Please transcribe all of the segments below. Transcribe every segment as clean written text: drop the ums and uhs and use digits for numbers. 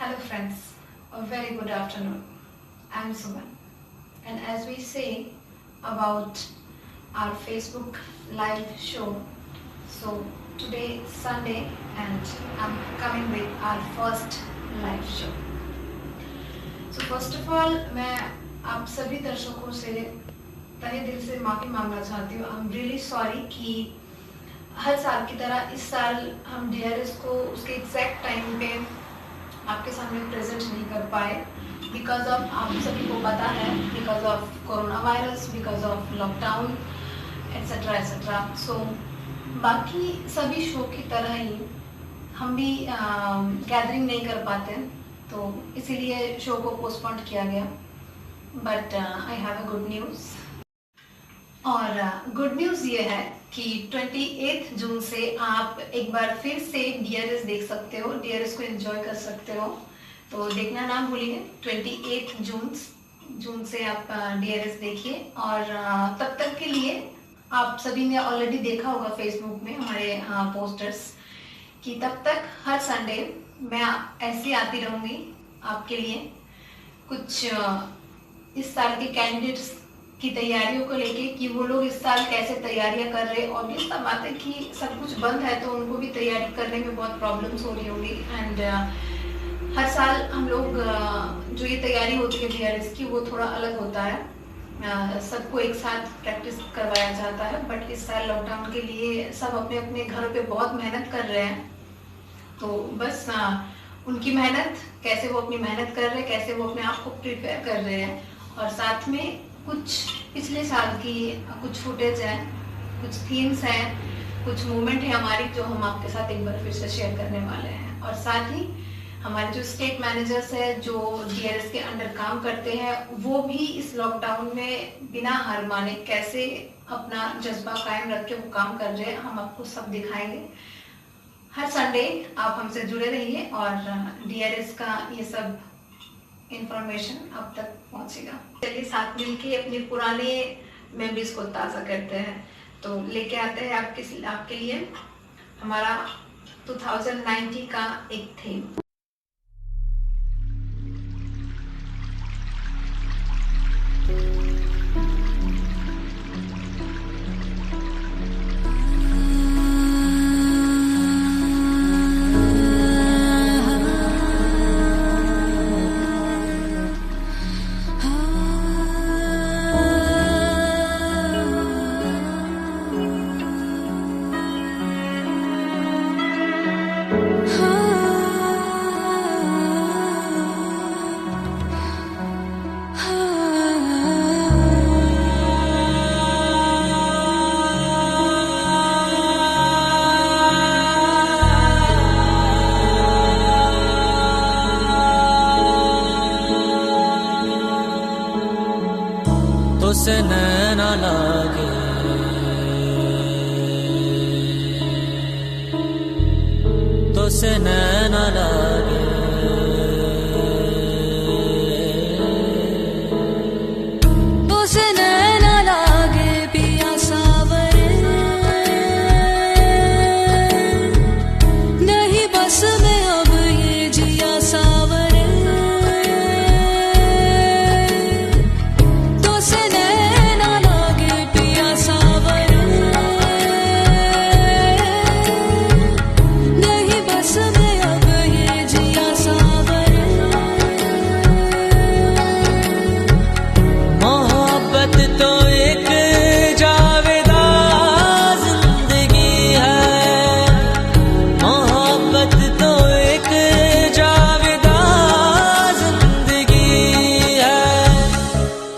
Hello friends, a very good afternoon. I'm Suman, and as we say about our Facebook live show, so today is Sunday and I'm coming with our first live show. So first of all, मैं आप सभी दर्शकों से तहे दिल से माफी मांगना चाहती हूँ. I'm really sorry कि हर साल की तरह इस साल हम DRS को उसके एग्जैक्ट टाइम पे आपके सामने प्रेजेंट नहीं कर पाए बिकॉज ऑफ, आप सभी को पता है, because of corona virus, because of lockdown etcetera etcetera. So बाकी सभी शो की तरह ही हम भी गैदरिंग नहीं कर पाते, तो इसीलिए शो को पोस्टपोन किया गया. But I have a good news, और गुड न्यूज़ ये है कि 28 जून से आप एक बार फिर से DRS देख सकते हो, DRS को एंजॉय कर सकते हो. तो देखना ना भूलिए, 28 जून से आप DRS देखिए. और तब तक के लिए आप सभी ने ऑलरेडी देखा होगा फेसबुक में हमारे पोस्टर्स कि तब तक हर संडे मैं ऐसे आती रहूँगी आपके लिए कुछ इस साल के कैंडिडेट्स की तैयारियों को लेके कि वो लोग इस साल कैसे तैयारियां कर रहे. ऑब्वियस सा बात है कि सब कुछ बंद है तो उनको भी तैयारी करने में बहुत प्रॉब्लम्स हो रही होंगी. एंड हर साल हम लोग जो ये तैयारी होती है DRS की वो थोड़ा अलग होता है, सबको एक साथ प्रैक्टिस करवाया जाता है. बट इस साल लॉकडाउन के लिए सब अपने अपने घरों पे बहुत मेहनत कर रहे हैं. तो बस उनकी मेहनत, कैसे वो अपनी मेहनत कर रहे हैं, कैसे वो अपने आप को प्रिपेयर कर रहे हैं. और साथ में कुछ पिछले साल की कुछ फुटेज है, कुछ थीम्स हैं, कुछ मोमेंट है हमारी जो हम आपके साथ एक बार फिर से शेयर करने वाले हैं. और साथ ही हमारे जो स्टेट मैनेजर्स हैं जो DRS के अंडर काम करते हैं, वो भी इस लॉकडाउन में बिना हार माने कैसे अपना जज्बा कायम रख के वो काम कर रहे हैं, हम आपको सब दिखाएंगे. हर संडे आप हमसे जुड़े रहिए और DRS का ये सब इंफॉर्मेशन अब तक पहुंचेगा. चलिए साथ मिलके अपने पुराने मेमोरीज को ताज़ा करते हैं. तो लेके आते हैं आपके लिए हमारा 2019 का एक थीम. तुसे नैना लागे, तुसे नैना लागे, तुसे नैना लागे पिया सावरे, नहीं बस में अब ये जिया सावरे.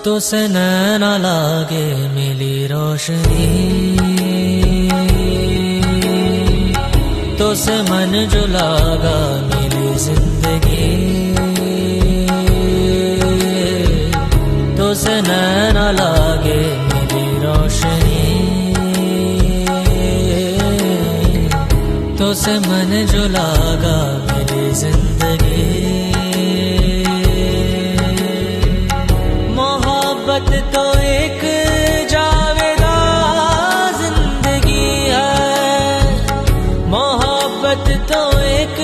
तुसे नैना लागे मिली रोशनी, तुसे मन जो लागा मिली जिंदगी. तुसे नैना लागे मिली रोशनी, तुसे मन जो लागा मिली जिंदगी. मोहब्बत तो एक जावेदा जिंदगी है, मोहब्बत तो एक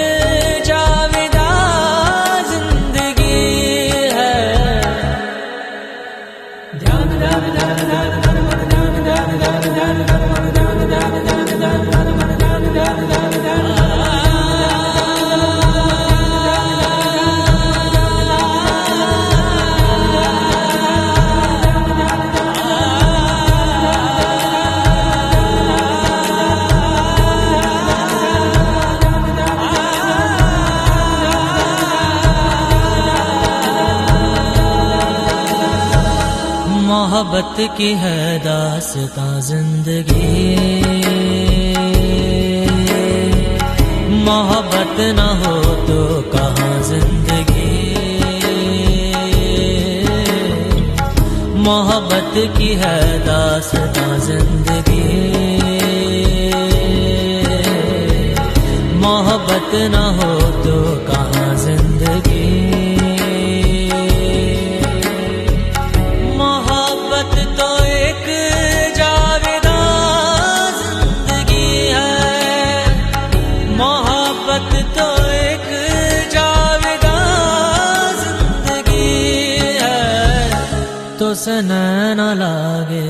जावेदा मोहब्बत की है दास्तां जिंदगी, मोहब्बत न हो तो कहाँ जिंदगी। मोहब्बत की है दास्तां जिंदगी, मोहब्बत न हो तो कहाँ जिंदगी। तो सनैन लागे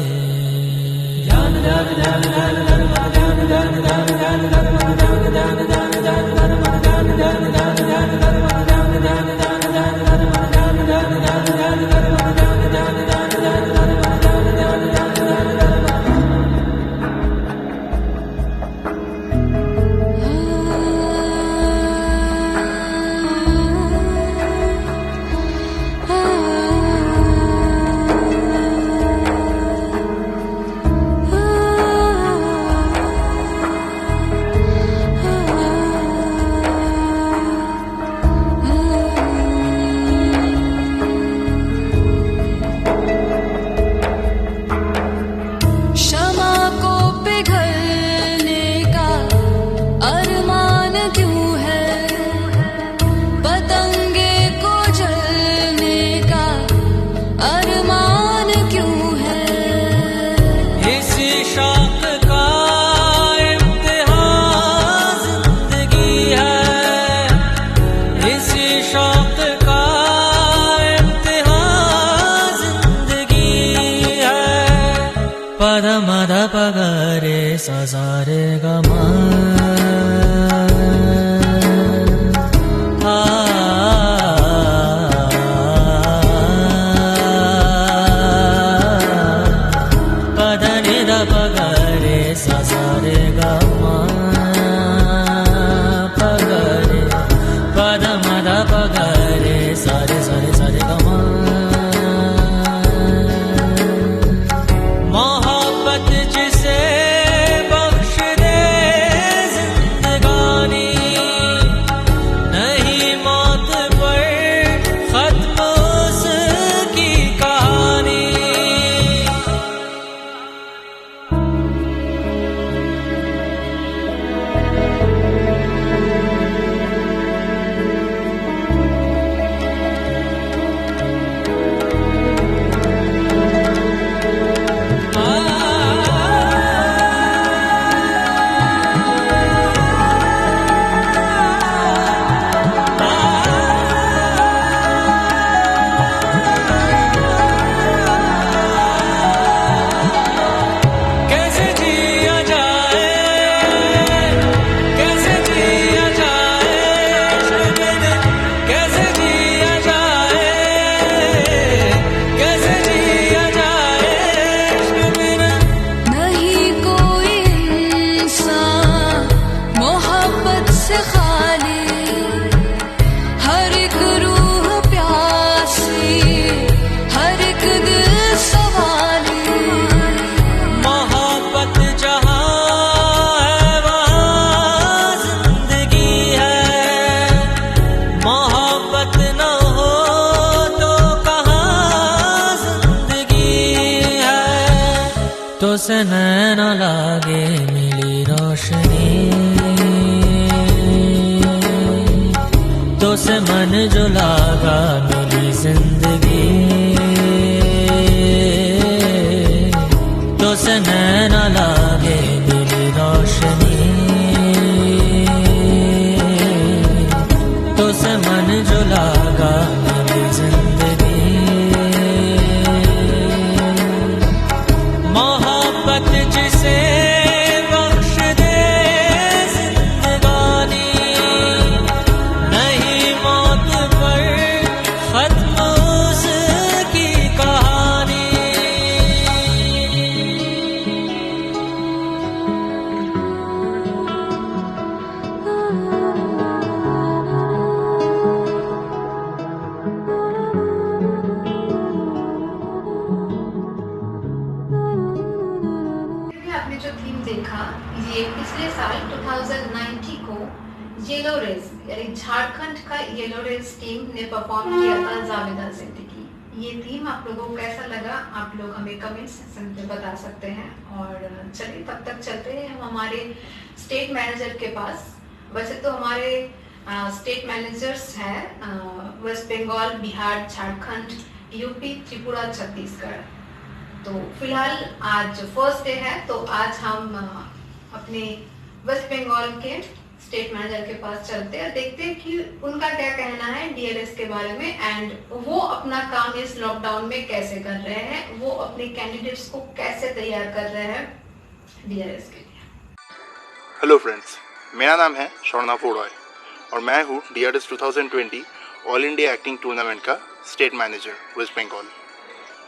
पद मद पगरे ससारे गमा पद निद पगरे ससारे गमा पगरे पद मद पगरे सारे सारे सारे गमा। तो से नैन लागे मिली रोशनी, तो से मन जो लागा मिली जिंदगी, तो से नैन लागे मिली रोशनी, तो से मन जो लागा मिली जिंदगी। देखा, ये पिछले साल 2019 को येलो रेस यानी झारखंड का येलो रेस टीम ने परफॉर्म किया था जावेदा जिंदगी। ये थीम आप लोगों को कैसा लगा, आप लोग हमें कमेंट सेक्शन में बता सकते हैं। और चलिए तब तक चलते हैं हम हमारे स्टेट मैनेजर के पास। वैसे तो हमारे स्टेट मैनेजर्स हैं वेस्ट बंगाल, बिहार, झारखंड, यूपी, त्रिपुरा, छत्तीसगढ़। तो फिलहाल आज फर्स्ट डे है, तो आज हम अपने वेस्ट बंगाल के स्टेट मैनेजर के पास चलते हैं, देखते हैं कि उनका क्या कहना है डीआरएस के बारे में एंड वो अपना काम इस लॉकडाउन में कैसे कर रहे हैं, वो अपने कैंडिडेट्स को कैसे तैयार कर रहे हैं डीआरएस के लिए। हेलो फ्रेंड्स, मेरा नाम है शौर्णा रॉय और मैं हूँ DRS 2020 all India acting tournament का स्टेट मैनेजर वेस्ट बंगाल।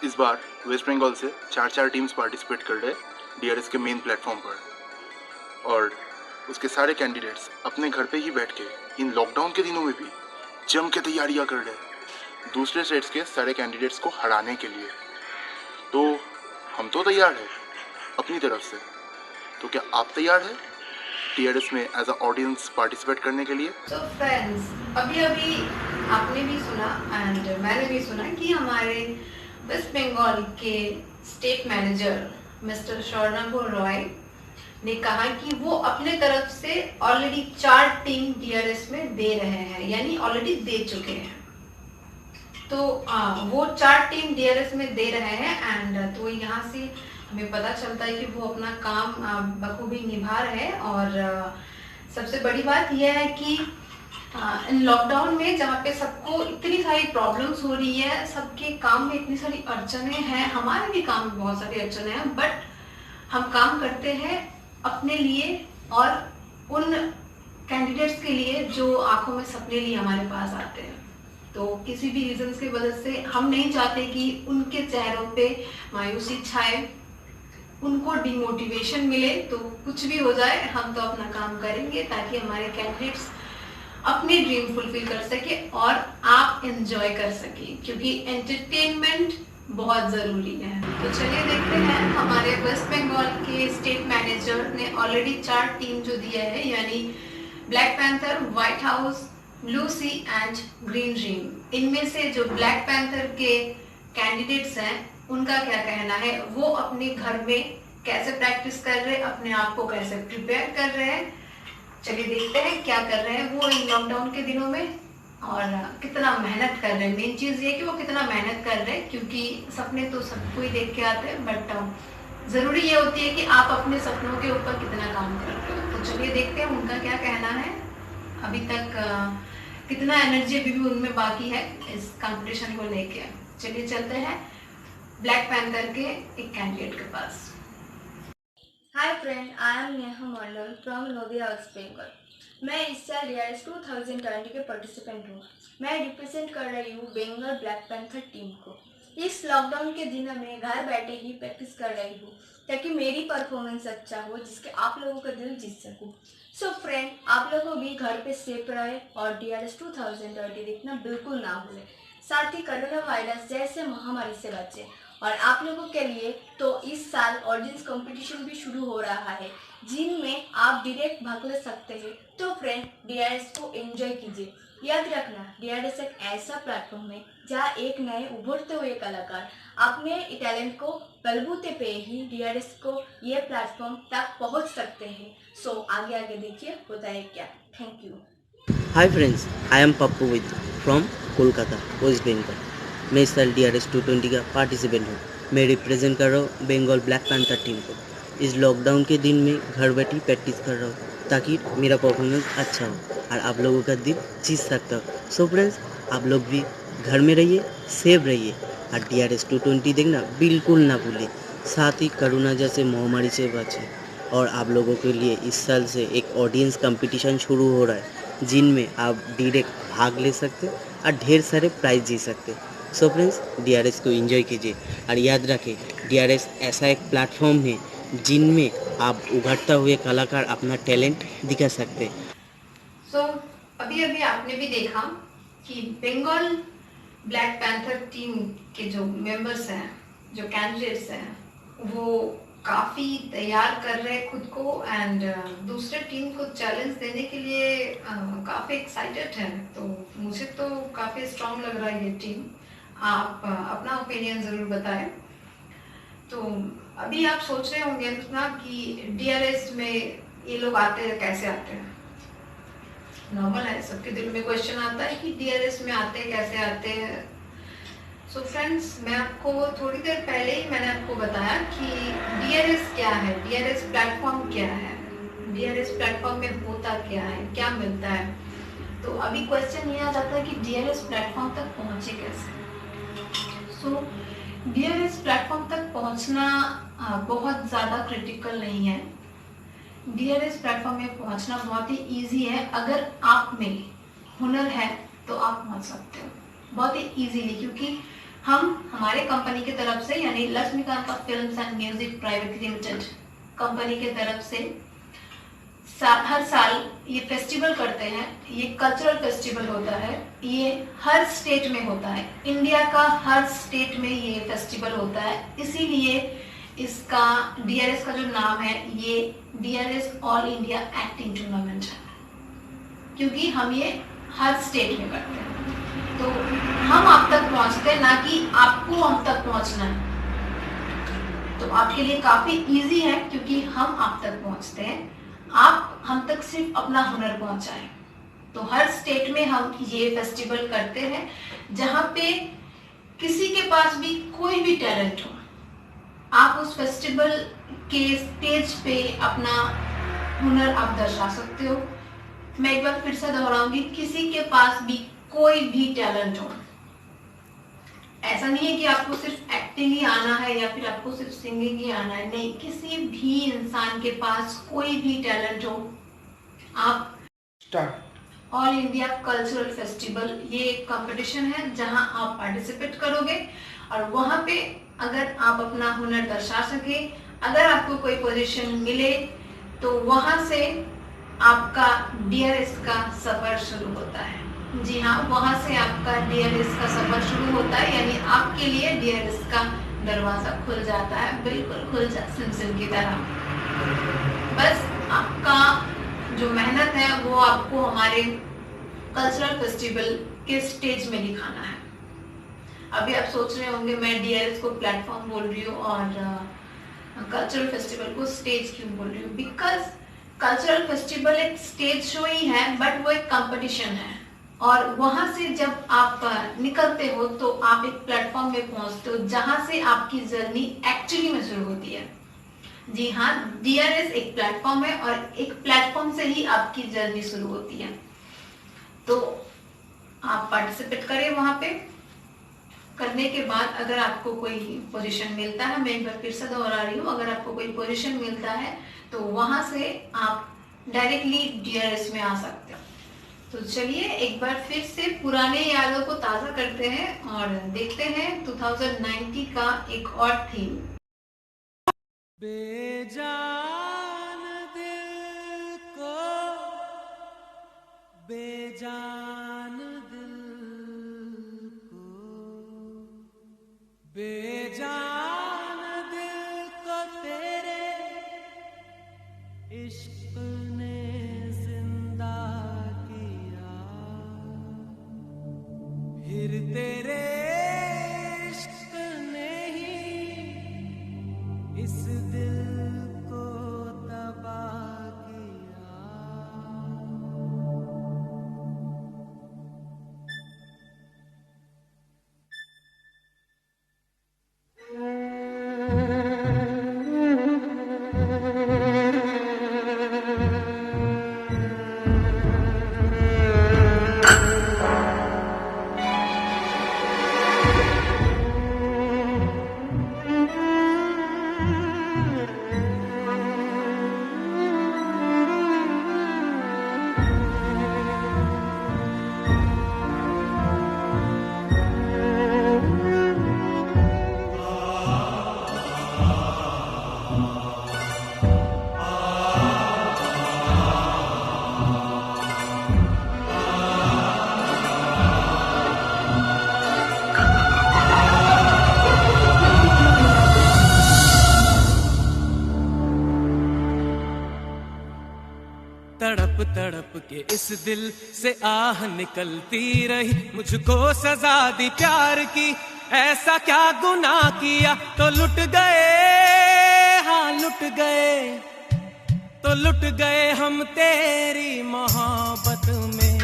इस बार वेस्ट बंगाल से 4 टीम्स पार्टिसिपेट कर रहे डीआरएस के मेन प्लेटफॉर्म पर और उसके सारे कैंडिडेट्स अपने घर पे ही बैठ के इन लॉकडाउन के दिनों में भी जम के तैयारियां कर रहे हैं दूसरे स्टेट्स के सारे कैंडिडेट्स को हराने के लिए। तो हम तो तैयार हैं अपनी तरफ से, तो क्या आप तैयार हैं डीआरएस में एज अ ऑडियंस पार्टिसिपेट करने के लिए? तो फ्रेंड्स, अभी आपने भी सुना एंड मैंने भी सुना कि हमारे वेस्ट बंगाल के स्टेट मैनेजर मिस्टर शौर्णा रॉय ने कहा कि वो अपने तरफ से ऑलरेडी 4 टीम डीआरएस में दे रहे हैं, यानी ऑलरेडी दे चुके हैं। तो वो 4 टीम डीआरएस में दे रहे हैं एंड तो यहाँ से हमें पता चलता है कि वो अपना काम बखूबी निभा रहे हैं। और सबसे बड़ी बात यह है कि इन लॉकडाउन में जहाँ पे सबको इतनी सारी प्रॉब्लम्स हो रही है, सबके काम में इतनी सारी अड़चने हैं, हमारे भी काम में बहुत सारी अड़चने हैं, बट हम काम करते हैं अपने लिए और उन कैंडिडेट्स के लिए जो आंखों में सपने लिए हमारे पास आते हैं। तो किसी भी रीजंस की वजह से हम नहीं चाहते कि उनके चेहरों पे मायूसी छाए, उनको डिमोटिवेशन मिले। तो कुछ भी हो जाए, हम तो अपना काम करेंगे ताकि हमारे कैंडिडेट्स अपने ड्रीम फुलफिल कर सके और आप एंजॉय कर सके, क्योंकि एंटरटेनमेंट बहुत जरूरी है। तो चलिए देखते हैं हमारे वेस्ट बंगाल के स्टेट मैनेजर ने ऑलरेडी 4 टीम जो दिया है, यानी black panther, white house, blue sea and green dream. इनमें से जो ब्लैक पैंथर के कैंडिडेट्स हैं उनका क्या कहना है, वो अपने घर में कैसे प्रैक्टिस कर रहे हैं, अपने आप को कैसे प्रिपेयर कर रहे हैं। चलिए देखते हैं क्या कर रहे हैं वो इन लॉकडाउन के दिनों में और कितना मेहनत कर रहे हैं। मेन चीज़ ये कि वो कितना मेहनत कर रहे हैं, क्योंकि सपने तो सबको ही देख के आते हैं, बट ज़रूरी ये होती है कि आप अपने सपनों के ऊपर कितना काम कर रहे हो। तो चलिए देखते हैं उनका क्या कहना है, अभी तक कितना एनर्जी अभी भी उनमें बाकी है इस कंपटीशन को लेके। चलिए चलते हैं ब्लैक पैंथर के एक कैंडिडेट के पास। Hi friend, I am Neha Mandal from Nadia West Bengal. मैं इस साल डीआरएस 2020 के पार्टिसिपेंट हूँ। मैं रिप्रेजेंट कर रही हूँ बंगाल ब्लैक पैंथर टीम को। इस लॉकडाउन के दिनों में घर बैठे ही प्रैक्टिस कर रही हूँ ताकि मेरी परफॉर्मेंस अच्छा हो, जिसके आप लोगों का दिल जीत सकूँ। सो फ्रेंड, आप लोगों भी घर पे सेफ रहे और डीआरएस 2020 देखना बिल्कुल ना भूलें। साथ ही कोरोना वायरस जैसे महामारी से बचें। और आप लोगों के लिए तो इस साल ऑडियंस कंपटीशन भी शुरू हो रहा है, जिनमें आप डायरेक्ट भाग ले सकते हैं। तो फ्रेंड, डीआरएस को एंजॉय कीजिए। याद रखना, डीआरएस एक ऐसा प्लेटफॉर्म है जहां एक नए उभरते हुए कलाकार अपने टैलेंट को बलबूते पे ही डीआरएस को ये प्लेटफॉर्म तक पहुंच सकते हैं। सो आगे आगे देखिए होता है क्या। Thank you. Hi friends, I am Pappu with from Kolkata, West Bengal. मैं इस साल डीआरएस 220 का पार्टिसिपेंट हूँ। मैं रिप्रेजेंट कर रहा हूँ बंगाल ब्लैक पैंथर टीम को। इस लॉकडाउन के दिन में घर बैठी प्रैक्टिस कर रहा हूँ ताकि मेरा परफॉर्मेंस अच्छा हो और आप लोगों का दिल जीत सकता हो। सो फ्रेंड्स, आप लोग भी घर में रहिए, सेफ रहिए और डीआरएस 220 देखना बिल्कुल ना भूलिए। साथ ही कोरोना जैसे महामारी से बचें। और आप लोगों के लिए इस साल से एक ऑडियंस कंपटीशन शुरू हो रहा है, जिनमें आप डायरेक्ट भाग ले सकते और ढेर सारे प्राइज जीत सकते। सो फ्रेंड्स, डीआरएस को एंजॉय कीजिए और याद रखें, डीआरएस ऐसा एक प्लेटफॉर्म है जिनमें आप उभरता हुए कलाकार अपना टैलेंट दिखा सकते हैं। सो अभी आपने भी देखा कि बंगाल ब्लैक पैंथर टीम के जो मेंबर्स हैं, जो कैंडिडेट्स हैं, वो काफ़ी तैयार कर रहे हैं खुद को एंड दूसरे टीम को चैलेंज देने के लिए काफ़ी एक्साइटेड है। तो मुझे तो काफ़ी स्ट्रांग लग रहा है ये टीम। आप अपना ओपिनियन ज़रूर बताएं। तो अभी आप सोच रहे होंगे ना कि डीआरएस में ये लोग आते हैं, कैसे आते हैं। नॉर्मल है, सबके दिल में क्वेश्चन आता है कि डीआरएस में आते हैं, कैसे आते हैं। सो फ्रेंड्स, मैं आपको थोड़ी देर पहले ही मैंने आपको बताया कि डीआरएस क्या है, डीआरएस प्लेटफॉर्म क्या है, डीआरएस प्लेटफॉर्म में होता क्या है, क्या मिलता है। तो अभी क्वेश्चन ये आ जाता है कि डीआरएस प्लेटफॉर्म तक पहुंचे कैसे। सो डीआरएस प्लेटफॉर्म तक पहुंचना बहुत ज़्यादा क्रिटिकल नहीं है। डीआरएस प्लेटफॉर्म में पहुंचना बहुत ही इजी है। अगर आप में हुनर है तो आप पहुंच सकते हो बहुत ही इजीली, क्योंकि हम हमारे कंपनी की तरफ से यानी Laxmikanta films and music private limited company की तरफ से हर साल ये फेस्टिवल करते हैं। ये कल्चरल फेस्टिवल होता है, ये हर स्टेट में होता है। इंडिया का हर स्टेट में ये फेस्टिवल होता है, इसीलिए इसका डीआरएस का जो नाम है ये DRS all India acting tournament है, क्योंकि हम ये हर स्टेट में करते हैं। तो हम आप तक पहुंचते हैं, ना कि आपको हम तक पहुंचना है। तो आपके लिए काफी इजी है, क्योंकि हम आप तक पहुंचते हैं, आप हम तक सिर्फ अपना हुनर पहुंचाएं। तो हर स्टेट में हम ये फेस्टिवल करते हैं, जहां पे किसी के पास भी कोई भी टैलेंट हो, आप उस फेस्टिवल के स्टेज पे अपना हुनर आप दर्शा सकते हो। मैं एक बार फिर से दोहराऊंगी, किसी के पास भी कोई भी टैलेंट हो। ऐसा नहीं है कि आपको सिर्फ एक्टिंग ही आना है या फिर आपको सिर्फ सिंगिंग ही आना है, नहीं, किसी भी इंसान के पास कोई भी टैलेंट हो, आप start. All India cultural festival ये एक कंपटीशन है जहां आप पार्टिसिपेट करोगे और वहां पे अगर आप अपना हुनर दर्शा सके, अगर आपको कोई पोजीशन मिले, तो वहां से आपका डीआरएस का सफर शुरू होता है। जी हाँ, वहां से आपका डीआरएस का सफर शुरू होता है, यानी आपके लिए डीआरएस का दरवाजा खुल जाता है, बिल्कुल खुल जाता, सिमसिम की तरह। बस आपका जो मेहनत है वो आपको हमारे कल्चरल फेस्टिवल के स्टेज में दिखाना है। अभी आप सोच रहे होंगे मैं डीआरएस को प्लेटफॉर्म बोल रही हूँ और कल्चरल फेस्टिवल को स्टेज क्यों बोल रही हूँ। बिकॉज कल्चरल फेस्टिवल एक स्टेज शो ही है, बट वो एक कंपटीशन है और वहां से जब आप निकलते हो तो आप एक प्लेटफॉर्म में पहुंचते हो जहां से आपकी जर्नी एक्चुअली में शुरू होती है। जी हाँ, डीआरएस एक प्लेटफॉर्म है और एक प्लेटफॉर्म से ही आपकी जर्नी शुरू होती है। तो आप पार्टिसिपेट करें वहां पे। करने के बाद अगर आपको कोई पोजीशन मिलता है, मैं एक बार फिर से दोहरा रही हूँ, अगर आपको कोई पोजीशन मिलता है तो वहां से आप डायरेक्टली डीआरएस में आ सकते हो। तो चलिए एक बार फिर से पुराने यादों को ताज़ा करते हैं और देखते हैं 2090 का एक और थीम। बेजान दिल को बेजान दिल को बेजान दिल को तेरे इश्क ने जिंदा किया, फिर तेरे इश्क ने ही इस दिल को तबाह किया। तड़प तड़प के इस दिल से आह निकलती रही, मुझको सजा दी प्यार की, ऐसा क्या गुनाह किया तो लुट गए, हाँ लुट गए, तो लुट गए हम तेरी मोहब्बत में।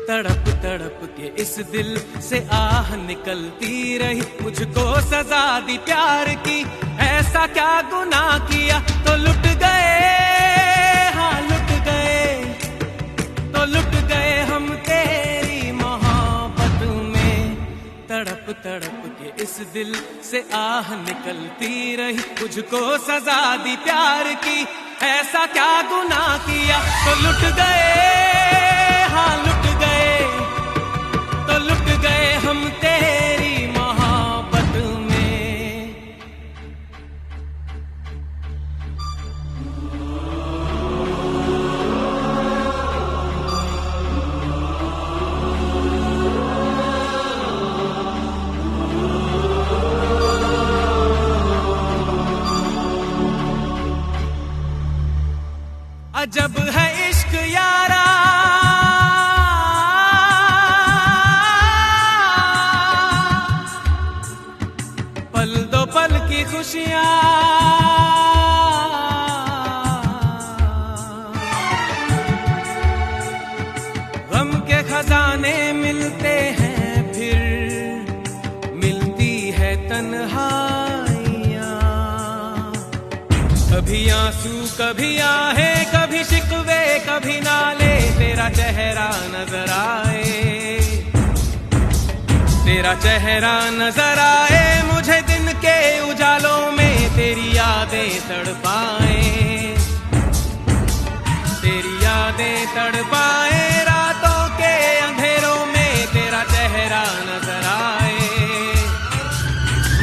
तड़प तड़प के इस दिल से आह निकलती रही, मुझको सजा दी प्यार की, ऐसा क्या गुनाह किया तो लुट गए, हाँ लुट गए, तो लुट गए हम तेरी मोहब्बत में। तड़प तड़प के इस दिल से आह निकलती रही, मुझको सजा दी प्यार की, ऐसा क्या गुनाह किया तो लुट गए, हाँ लुट गए, तो लुट गए हम तेरी मोहब्बत में। अजब है इश्क यारा, पल दो पल की खुशियां, गम के खजाने मिलते हैं, फिर मिलती है तन्हाइयां। कभी आंसू कभी आहे, कभी शिकवे कभी नाले, तेरा चेहरा नजर आए, तेरा चेहरा नजर आए, मुझे दिन के उजालों में तेरी यादें तड़पाए, तेरी यादें तड़पाए, रातों के अंधेरों में तेरा चेहरा नजर आए।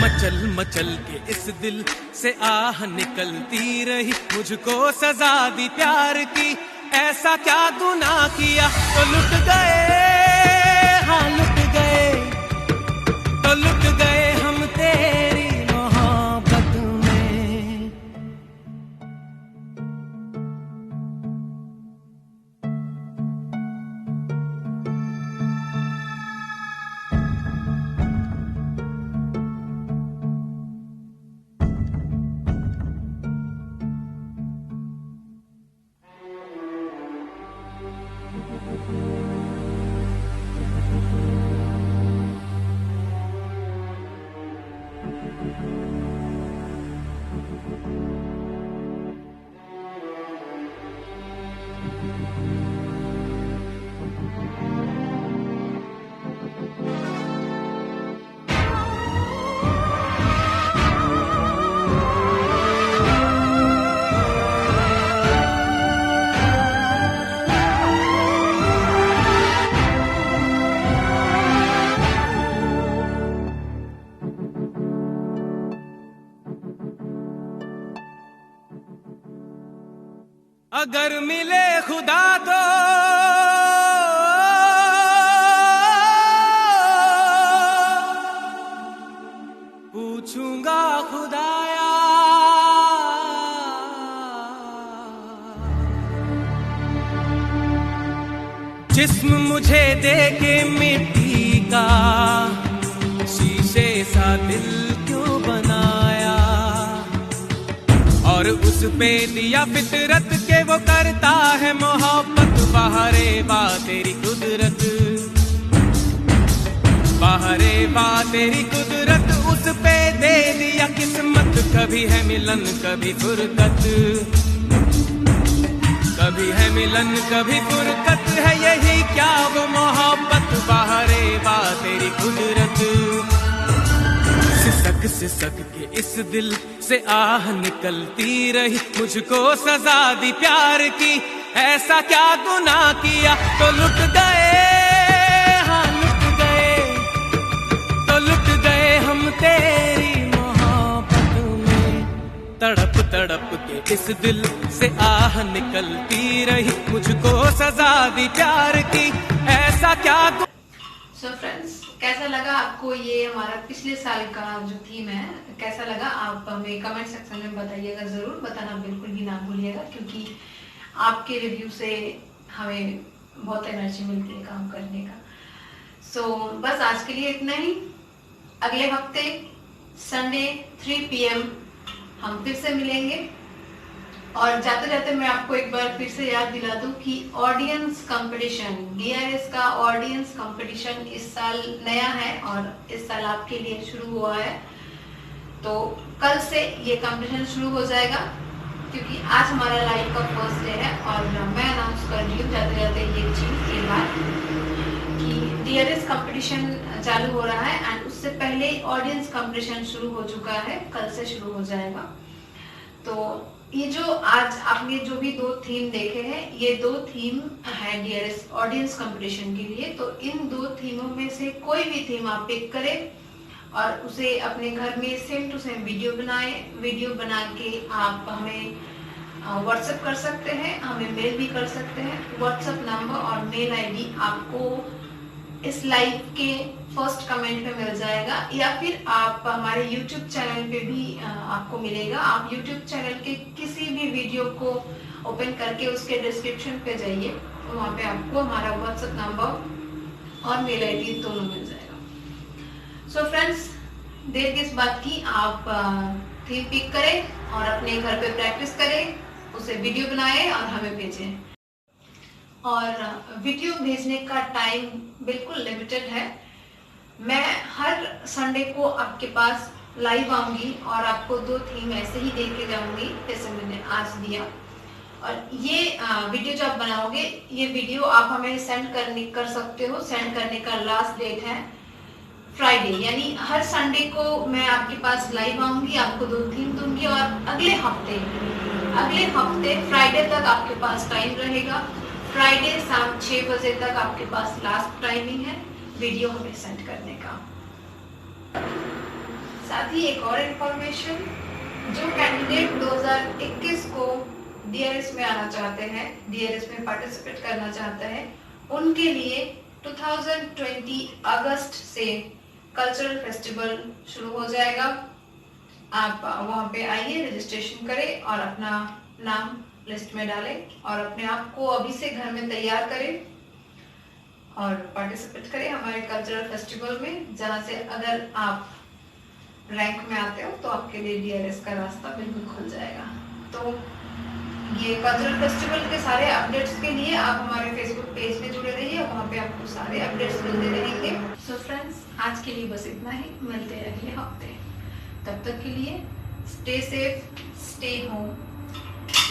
मचल मचल के इस दिल से आह निकलती रही, मुझको सजा दी प्यार की, ऐसा क्या गुनाह किया तो लुट गए, हाँ लुट गए, तो लुट गए हम तेरी मोहब्बत में। अगर मिले खुदा तो पूछूंगा खुदाया, जिस्म मुझे दे के मिट्टी का, शीशे सा दिल क्यों बनाया, और उस पे दिया फितरत के वो करता है मोहब्बत। बाहरे बा तेरी कुदरत, बाहरे बा तेरी कुदरत, उस पे दे दिया किस्मत। कभी है मिलन कभी फुरकत, कभी है मिलन कभी फुरकत, है यही क्या वो मोहब्बत। बाहरे बा तेरी कुदरत, सिसक सिसक के इस दिल से आह निकलती रही, मुझको सजा दी प्यार की, ऐसा क्या गुनाह किया तो लुट गए, हाँ लुट गए, तो लुट गए हम तेरी मोहब्बत में। तड़प तड़प के इस दिल से आह निकलती रही, मुझको सजा दी प्यार की, ऐसा क्या। सो फ्रेंड्स, कैसा लगा आपको ये हमारा पिछले साल का जो थीम है, कैसा लगा आप हमें कमेंट सेक्शन में बताइएगा, ज़रूर बताना बिल्कुल भी ना भूलिएगा, क्योंकि आपके रिव्यू से हमें बहुत एनर्जी मिलती है काम करने का। सो बस आज के लिए इतना ही। अगले हफ्ते संडे 3 PM हम फिर से मिलेंगे। और जाते जाते मैं आपको एक बार फिर से याद दिला दूं कि ऑडियंस कंपटीशन, DRS का ऑडियंस कंपटीशन इस साल नया है और इस साल आपके लिए शुरू हुआ है। तो कल से ये कंपटीशन शुरू हो जाएगा, क्योंकि आज हमारा लाइव का फर्स्ट डे है। और मैं अनाउंस कर रही हूँ जाते जाते ये चीज़ ये बात कि DRS कंपटीशन चालू हो रहा है एंड उससे पहले ऑडियंस कंपटीशन शुरू हो चुका है, कल से शुरू हो जाएगा। तो ये जो आज आपने जो भी 2 थीम देखे हैं, ये 2 थीम है DRS ऑडियंस कंपटीशन के लिए। तो इन 2 थीमों में से कोई भी थीम आप पिक करें और उसे अपने घर में सेम टू सेम वीडियो बनाएं। वीडियो बना के आप हमें व्हाट्सएप कर सकते हैं, हमें मेल भी कर सकते हैं। व्हाट्सएप नंबर और मेल ID आपको इस लाइव के फर्स्ट कमेंट में मिल जाएगा, या फिर आप हमारे YouTube चैनल पे भी आपको मिलेगा। आप YouTube चैनल के किसी भी वीडियो को ओपन करके उसके डिस्क्रिप्शन पे जाइए, तो वहाँ पे आपको हमारा व्हाट्सएप नंबर और मेल ID दोनों मिल जाएगा। सो फ्रेंड्स, देर किस बात की, आप थीम पिक करें और अपने घर पे प्रैक्टिस करें, उसे वीडियो बनाएं और हमें भेजें। और वीडियो भेजने का टाइम बिल्कुल लिमिटेड है। मैं हर संडे को आपके पास लाइव आऊंगी और आपको 2 थीम ऐसे ही दे के जाऊंगी जैसे मैंने आज दिया। और ये वीडियो जो आप बनाओगे, ये वीडियो आप हमें सेंड कर सकते हो। सेंड करने का लास्ट डेट है फ्राइडे, यानी हर संडे को मैं आपके पास लाइव आऊंगी, आपको 2 थीम दूंगी और अगले हफ्ते फ्राइडे तक आपके पास टाइम रहेगा। फ्राइडे शाम 6 बजे तक आपके पास लास्ट टाइमिंग है वीडियो हमें सेंड करने का। साथ ही एक और इन्फॉर्मेशन, जो कैंडिडेट 2021 को DRS में आना चाहते हैं, DRS में पार्टिसिपेट करना चाहते हैं, उनके लिए 2020 अगस्त से कल्चरल फेस्टिवल शुरू हो जाएगा। आप वहाँ पे आइए, रजिस्ट्रेशन करें और अपना नाम लिस्ट में डालें और अपने आप को अभी से घर में तैयार करें और पार्टिसिपेट करें हमारे कल्चरल फेस्टिवल में, जहाँ से अगर आप रैंक में आते हो तो आपके लिए DRS का रास्ता बिल्कुल खुल जाएगा। तो ये कल्चरल फेस्टिवल के सारे अपडेट्स के लिए आप हमारे फेसबुक पेज में जुड़े रहिए, वहाँ पे आपको सारे अपडेट्स मिलते रहेंगे। सो फ्रेंड्स, आज के लिए बस इतना ही, मिलते हैं अगले हफ्ते। तब तक के लिए stay safe, stay home,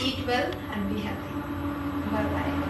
eat well and be happy. Bye bye.